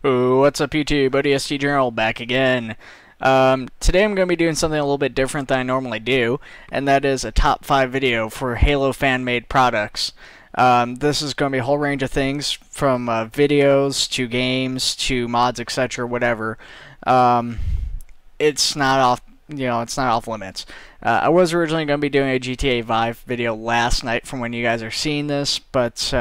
Ooh, what's up YouTube? ODST Journal back again. Today I'm going to be doing something a little bit different than I normally do, and that is a top 5 video for Halo fan-made products. This is going to be a whole range of things, from videos to games to mods, etc., whatever. It's not off, it's not off limits. I was originally going to be doing a GTA 5 video last night from when you guys are seeing this, but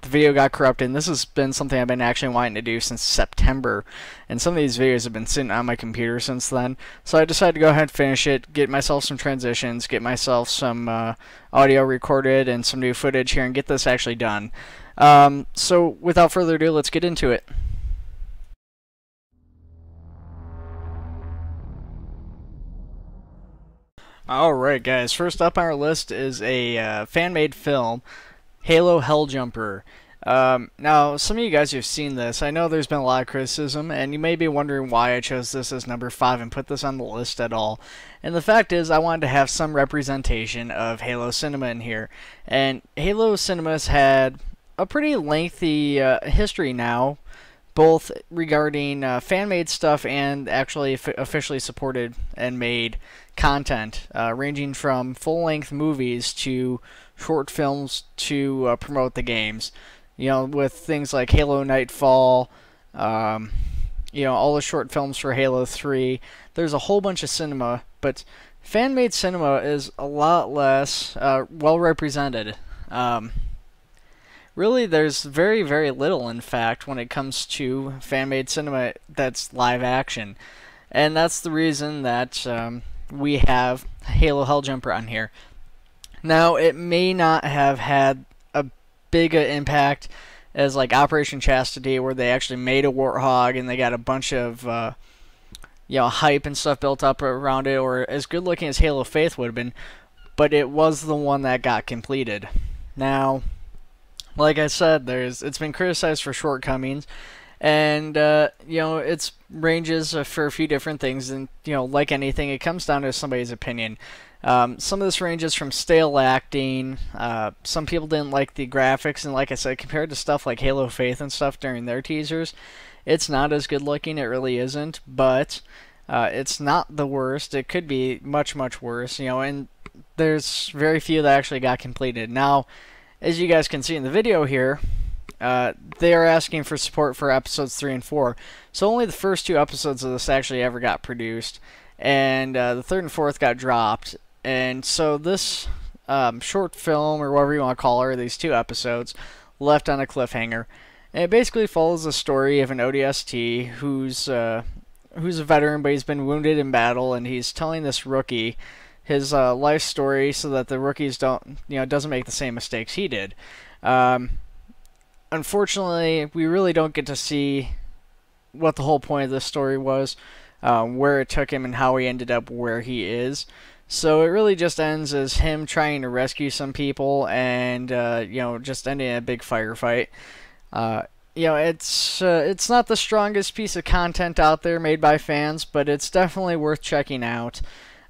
the video got corrupted, and this has been something I've been actually wanting to do since September, and some of these videos have been sitting on my computer since then, so I decided to go ahead and finish it, get myself some transitions, get myself some audio recorded and some new footage here, and get this actually done. So without further ado, let's get into it. Alright guys, first up on our list is a fan-made film, Halo Helljumper. Now, some of you guys have seen this. I know there's been a lot of criticism, and you may be wondering why I chose this as number 5 and put this on the list at all. And the fact is, I wanted to have some representation of Halo cinema in here. And Halo cinema's had a pretty lengthy history now, both regarding fan-made stuff and actually officially supported and made content, ranging from full-length movies to short films to promote the games. With things like Halo Nightfall, all the short films for Halo 3. There's a whole bunch of cinema, but fan-made cinema is a lot less well represented. Really, there's very, very little, in fact, when it comes to fan-made cinema that's live action. And that's the reason that we have Halo Helljumper on here. Now, it may not have had a big impact as like Operation Chastity, where they actually made a Warthog and they got a bunch of hype and stuff built up around it, or as good looking as Halo Faith would have been, but it was the one that got completed. Now, like I said, it's been criticized for shortcomings, and it's ranges for a few different things, and like anything, it comes down to somebody's opinion. Some of this ranges from stale acting. Some people didn't like the graphics, and like I said, compared to stuff like Halo Faith and stuff during their teasers, it's not as good looking. It really isn't, but it's not the worst. It could be much, much worse, and there's very few that actually got completed. Now, as you guys can see in the video here, they are asking for support for episodes 3 and 4, so only the first 2 episodes of this actually ever got produced, and the 3rd and 4th got dropped. And so this short film, or whatever you want to call it, these 2 episodes, left on a cliffhanger. And it basically follows the story of an ODST who's a veteran, but he's been wounded in battle, and he's telling this rookie his life story so that the rookies doesn't make the same mistakes he did. Unfortunately, we really don't get to see what the whole point of this story was, where it took him, and how he ended up where he is. So it really just ends as him trying to rescue some people, and just ending in a big firefight. It's not the strongest piece of content out there made by fans, but it's definitely worth checking out.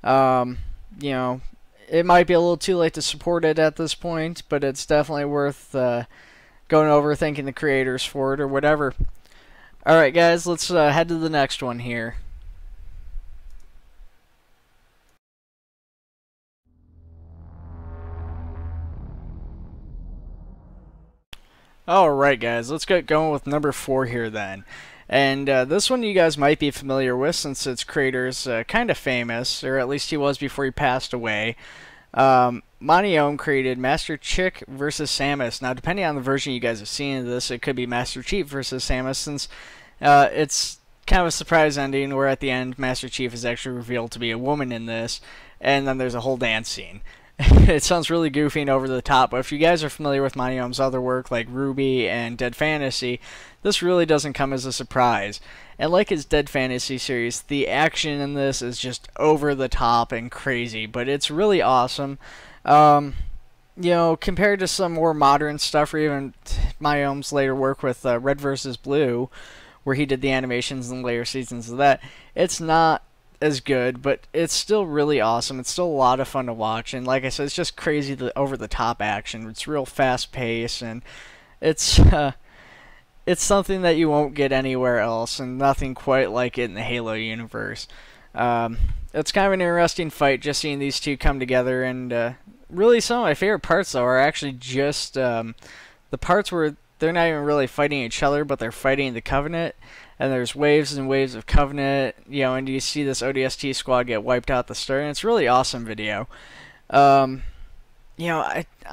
It might be a little too late to support it at this point, but it's definitely worth going over, thanking the creators for it, or whatever. Alright guys, let's head to the next one here. Alright guys, let's get going with number 4 here then. And this one you guys might be familiar with, since its creator's kind of famous, or at least he was before he passed away. Maniom created Master Chief vs. Samus. Now, depending on the version you guys have seen of this, it could be Master Chief vs. Samus, since it's kind of a surprise ending where at the end Master Chief is actually revealed to be a woman in this, and then there's a whole dance scene. It sounds really goofy and over the top, but if you guys are familiar with Maniom's other work like Ruby and Dead Fantasy, this really doesn't come as a surprise. And like his Dead Fantasy series, the action in this is just over the top and crazy, but it's really awesome. Compared to some more modern stuff, or even Maniom's later work with Red vs. Blue, where he did the animations and later seasons of that, it's not as good, but it's still really awesome. It's still a lot of fun to watch, and like I said, it's just crazy over the top action. It's real fast paced, and it's it's something that you won't get anywhere else, and nothing quite like it in the Halo universe. It's kind of an interesting fight, just seeing these two come together, and really some of my favorite parts, though, are actually just the parts where they're not even really fighting each other, but they're fighting the Covenant, and there's waves and waves of Covenant, and you see this ODST squad get wiped out at the start, and it's a really awesome video. I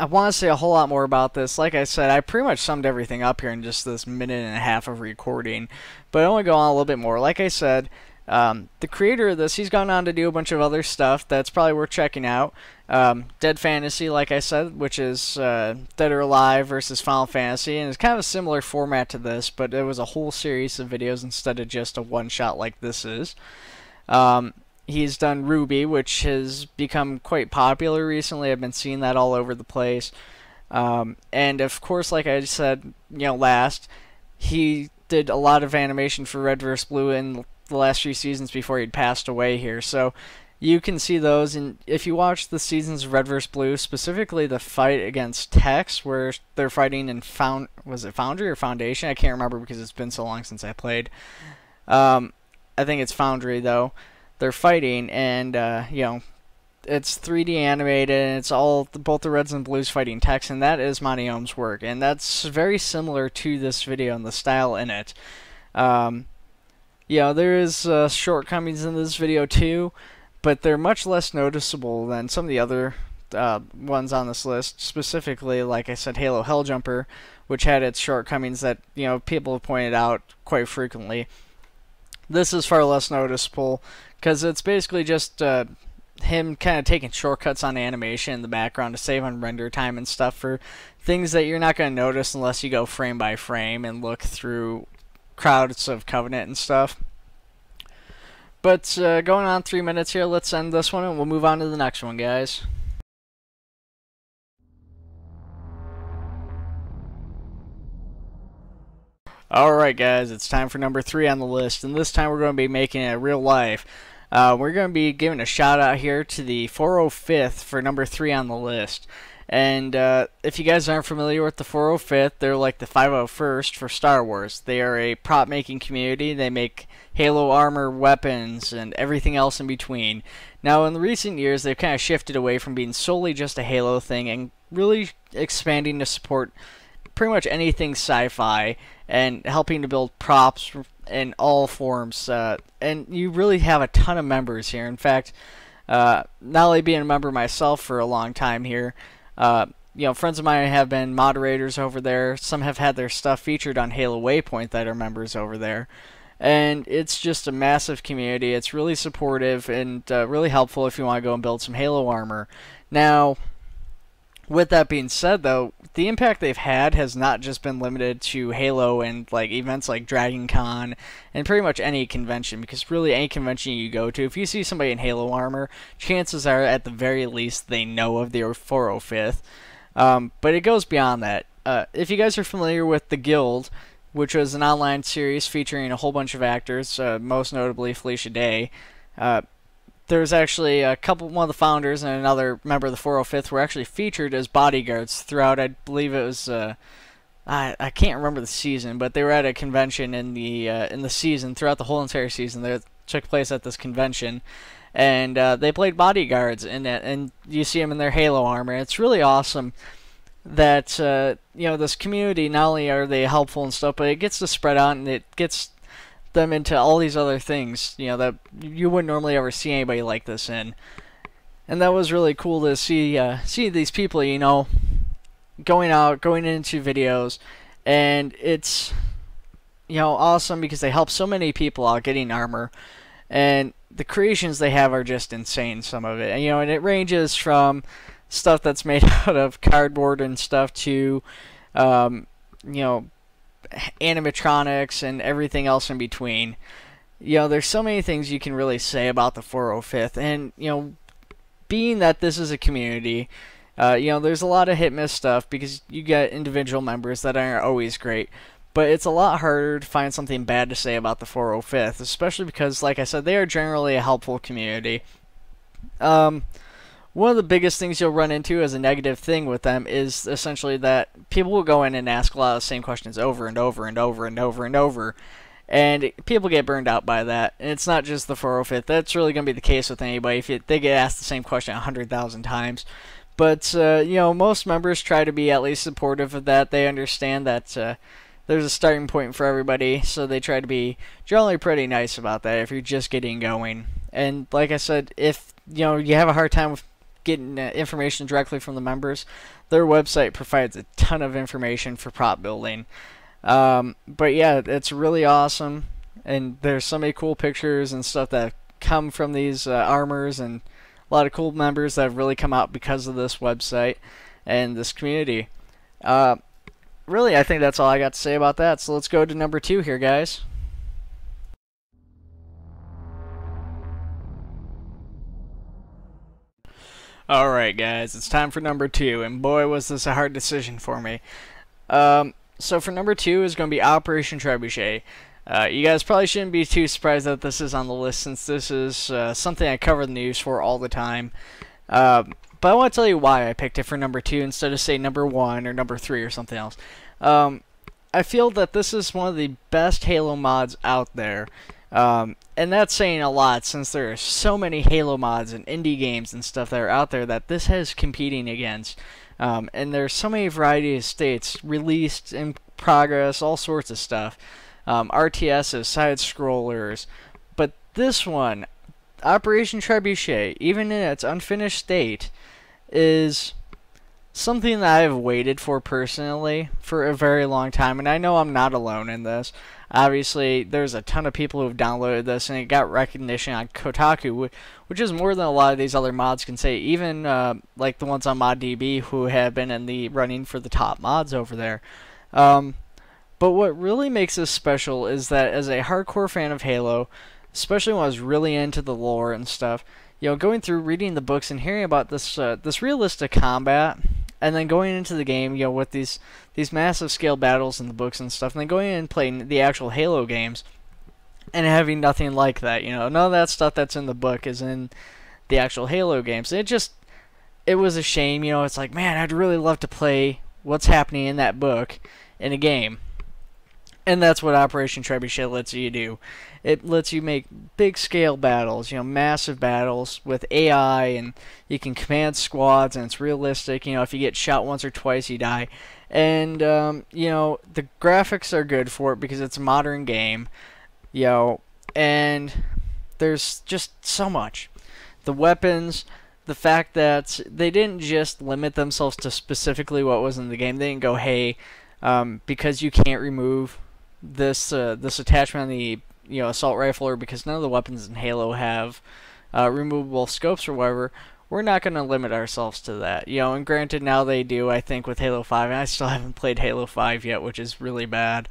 want to say a whole lot more about this. Like I said, I pretty much summed everything up here in just this minute and a half of recording, but I want to go on a little bit more. Like I said, the creator of this, he's gone on to do a bunch of other stuff that's probably worth checking out. Dead Fantasy, like I said, which is Dead or Alive versus Final Fantasy, and it's kind of a similar format to this, but it was a whole series of videos instead of just a one-shot like this is. He's done Ruby, which has become quite popular recently. I've been seeing that all over the place. And of course, like I said, last, he did a lot of animation for Red vs. Blue in the last few seasons before he'd passed away here. So you can see those, and if you watch the seasons of Red vs. Blue, specifically the fight against Tex, where they're fighting in was it Foundry or Foundation? I can't remember because it's been so long since I played. I think it's Foundry though. They're fighting, and it's 3D animated, and it's all both the Reds and Blues fighting Tex, and that is Monty Ohm's work, and that's very similar to this video and the style in it. There is shortcomings in this video too, but they're much less noticeable than some of the other ones on this list. Specifically, like I said, Halo Helljumper, which had its shortcomings that people have pointed out quite frequently. This is far less noticeable because it's basically just him kind of taking shortcuts on animation in the background to save on render time and stuff for things that you're not going to notice unless you go frame by frame and look through crowds of Covenant and stuff. But going on 3 minutes here, let's end this one and we'll move on to the next one, guys. Alright guys, it's time for number 3 on the list, and this time we're going to be making it real life. We're going to be giving a shout out here to the 405th for number 3 on the list. And if you guys aren't familiar with the 405th, they're like the 501st for Star Wars. They are a prop making community. They make Halo armor, weapons, and everything else in between. Now in the recent years, they've kind of shifted away from being solely just a Halo thing and really expanding to support pretty much anything sci-fi and helping to build props in all forms. And you really have a ton of members here. In fact, not only being a member myself for a long time here, friends of mine have been moderators over there. Some have had their stuff featured on Halo Waypoint that are members over there. And it's just a massive community. It's really supportive and really helpful if you want to go and build some Halo armor. Now, with that being said, though, the impact they've had has not just been limited to Halo and like events like Dragon Con and pretty much any convention, because really any convention you go to, if you see somebody in Halo armor, chances are at the very least they know of the 405th. But it goes beyond that. If you guys are familiar with The Guild, which was an online series featuring a whole bunch of actors, most notably Felicia Day, there's actually one of the founders and another member of the 405th were actually featured as bodyguards throughout, I believe it was, I can't remember the season, but they were at a convention in the season, throughout the whole entire season that took place at this convention, and they played bodyguards in it, and you see them in their Halo armor. It's really awesome that, this community, not only are they helpful and stuff, but it gets to spread out and it gets them into all these other things, that you wouldn't normally ever see anybody like this in. And that was really cool to see these people, going into videos, and it's, awesome because they help so many people out getting armor, and the creations they have are just insane, some of it. And it ranges from stuff that's made out of cardboard and stuff to, animatronics and everything else in between. There's so many things you can really say about the 405th, and being that this is a community, there's a lot of hit-miss stuff because you get individual members that aren't always great, but it's a lot harder to find something bad to say about the 405th, especially because, like I said, they are generally a helpful community. one of the biggest things you'll run into as a negative thing with them is essentially that people will go in and ask a lot of the same questions over and over and over and over and over. And people get burned out by that. And it's not just the 405th. That's really going to be the case with anybody if they get asked the same question 100,000 times. But, most members try to be at least supportive of that. They understand that there's a starting point for everybody, so they try to be generally pretty nice about that if you're just getting going. And like I said, if you have a hard time with getting information directly from the members, their website provides a ton of information for prop building. But yeah, it's really awesome, and there's so many cool pictures and stuff that come from these armors, and a lot of cool members that have really come out because of this website and this community. Really, I think that's all I got to say about that, so let's go to number 2 here, guys. Alright guys, it's time for number 2, and boy was this a hard decision for me. So for number 2 is going to be Operation Trebuchet. You guys probably shouldn't be too surprised that this is on the list, since this is something I cover the news for all the time. But I want to tell you why I picked it for number 2 instead of, say, number 1 or number 3 or something else. I feel that this is one of the best Halo mods out there. And that's saying a lot, since there are so many Halo mods and indie games and stuff that are out there that this has competing against. And there's so many variety of states released, in progress, all sorts of stuff. RTSs, side-scrollers. But this one, Operation Trebuchet, even in its unfinished state, is something that I've waited for personally for a very long time. And I know I'm not alone in this. Obviously, there's a ton of people who have downloaded this, and it got recognition on Kotaku, which is more than a lot of these other mods can say. Even like the ones on ModDB, who have been in the running for the top mods over there. But what really makes this special is that as a hardcore fan of Halo, especially when I was really into the lore and stuff, going through reading the books and hearing about this this realistic combat, and then going into the game, with these massive scale battles in the books and stuff, and then going in and playing the actual Halo games, and having nothing like that. None of that stuff that's in the book is in the actual Halo games. It was a shame. It's like, man, I'd really love to play what's happening in that book in a game. And that's what Operation Trebuchet lets you do. It lets you make big scale battles, massive battles with AI, and you can command squads, and it's realistic. If you get shot once or twice, you die. And, the graphics are good for it because it's a modern game, and there's just so much. The weapons, the fact that they didn't just limit themselves to specifically what was in the game. They didn't go, hey, because you can't remove this attachment on the assault rifle, or because none of the weapons in Halo have removable scopes or whatever, we're not going to limit ourselves to that. And granted, now they do, I think, with Halo 5, and I still haven't played Halo 5 yet, which is really bad.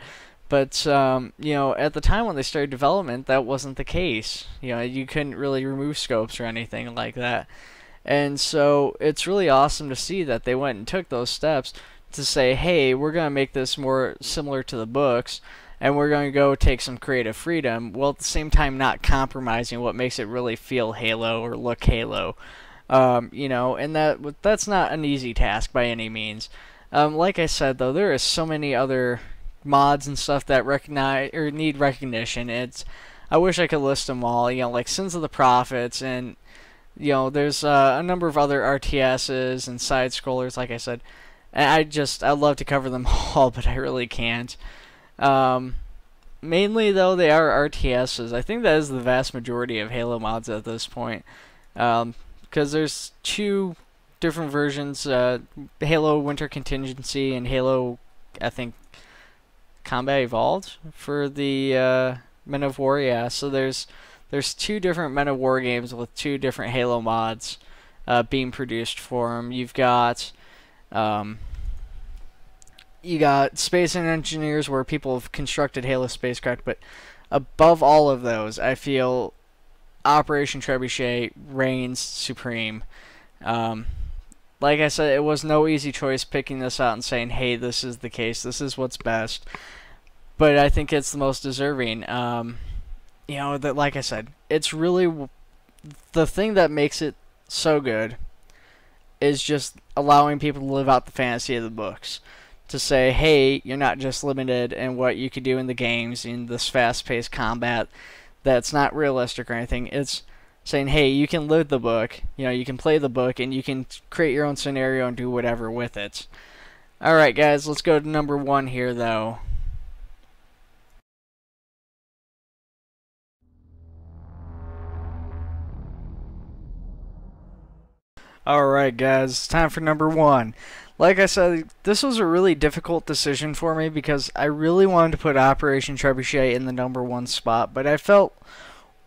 But at the time when they started development, that wasn't the case. You couldn't really remove scopes or anything like that. And so it's really awesome to see that they went and took those steps to say, hey, we're going to make this more similar to the books, and we're going to go take some creative freedom, while at the same time not compromising what makes it really feel Halo or look Halo. And that's not an easy task by any means. Like I said, though, there are so many other mods and stuff that recognize or need recognition. I wish I could list them all. Like Sins of the Prophets, and there's a number of other RTSs and side scrollers, like I said. And I'd love to cover them all, but I really can't. Mainly, though, they are RTSs. I think that is the vast majority of Halo mods at this point. Because there's 2 different versions, Halo Winter Contingency and Halo, I think, Combat Evolved for the Men of War. Yeah, so there's 2 different Men of War games with 2 different Halo mods being produced for them. You got Space and Engineers, where people have constructed Halo spacecraft, but above all of those, I feel Operation Trebuchet reigns supreme. Like I said, it was no easy choice picking this out and saying, hey, this is the case, this is what's best. But I think it's the most deserving. Like I said, it's really the thing that makes it so good is just allowing people to live out the fantasy of the books. To say, hey, you're not just limited in what you can do in the games, in this fast-paced combat that's not realistic or anything. It's saying, hey, you can live the book, you can play the book, and you can create your own scenario and do whatever with it. Alright, guys, let's go to number 1 here, though. Alright, guys, it's time for number 1. Like I said, this was a really difficult decision for me because I really wanted to put Operation Trebuchet in the number 1 spot, but I felt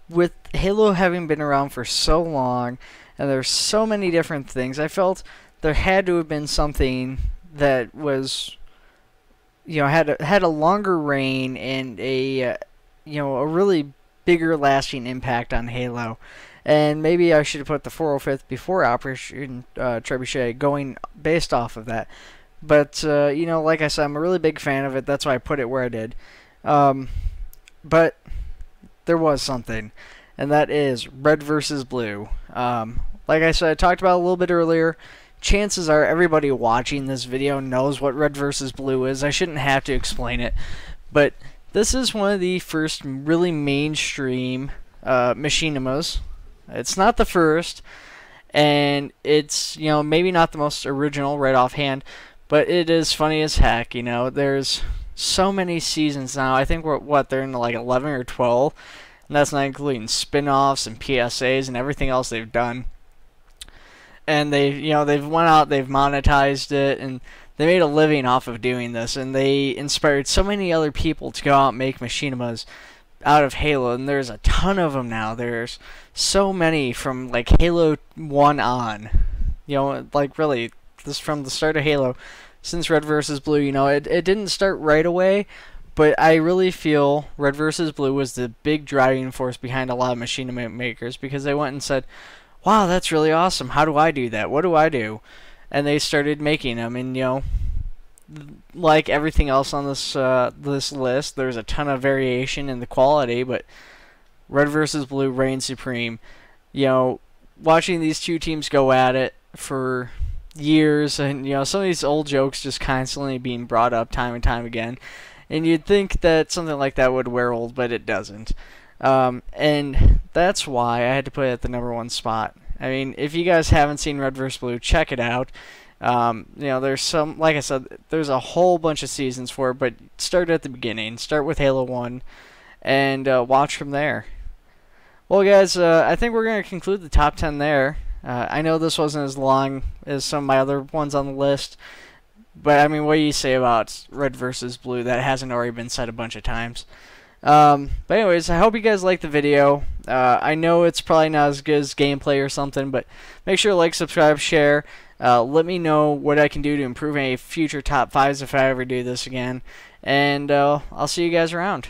with Halo having been around for so long and there's so many different things, I felt there had to have been something that was, had a longer reign and a really bigger lasting impact on Halo. And maybe I should have put the 405th before Operation Trebuchet, going based off of that. But, like I said, I'm a really big fan of it. That's why I put it where I did. But there was something, and that is Red versus Blue. Like I said, I talked about it a little bit earlier. Chances are everybody watching this video knows what Red versus Blue is. I shouldn't have to explain it. But this is one of the first really mainstream machinimas. It's not the first, and it's, maybe not the most original right offhand, but it is funny as heck. There's so many seasons now. I think they're in like 11 or 12, and that's not including spin-offs and PSAs and everything else they've done. And they've went out, they've monetized it, and they made a living off of doing this, and they inspired so many other people to go out and make machinimas out of Halo, and there's a ton of them now. There's so many from like Halo 1 on. Like really, this from the start of Halo, since Red vs. Blue. It didn't start right away, but I really feel Red vs. Blue was the big driving force behind a lot of machinima makers, because they went and said, wow, that's really awesome. How do I do that? What do I do? And they started making them, and like everything else on this list, there's a ton of variation in the quality, but Red vs. Blue reigns supreme. Watching these two teams go at it for years, and some of these old jokes just constantly being brought up time and time again, and you'd think that something like that would wear old, but it doesn't. And that's why I had to put it at the number 1 spot. I mean, if you guys haven't seen Red vs. Blue, check it out. There's some, like I said, there's a whole bunch of seasons for it, but start at the beginning. Start with Halo 1 and watch from there. Well, guys, I think we're going to conclude the top 10 there. I know this wasn't as long as some of my other ones on the list, but I mean, what do you say about Red vs. Blue? That hasn't already been said a bunch of times. But anyways, I hope you guys liked the video. I know it's probably not as good as gameplay or something, but make sure to like, subscribe, share. Let me know what I can do to improve any future top 5s if I ever do this again. And I'll see you guys around.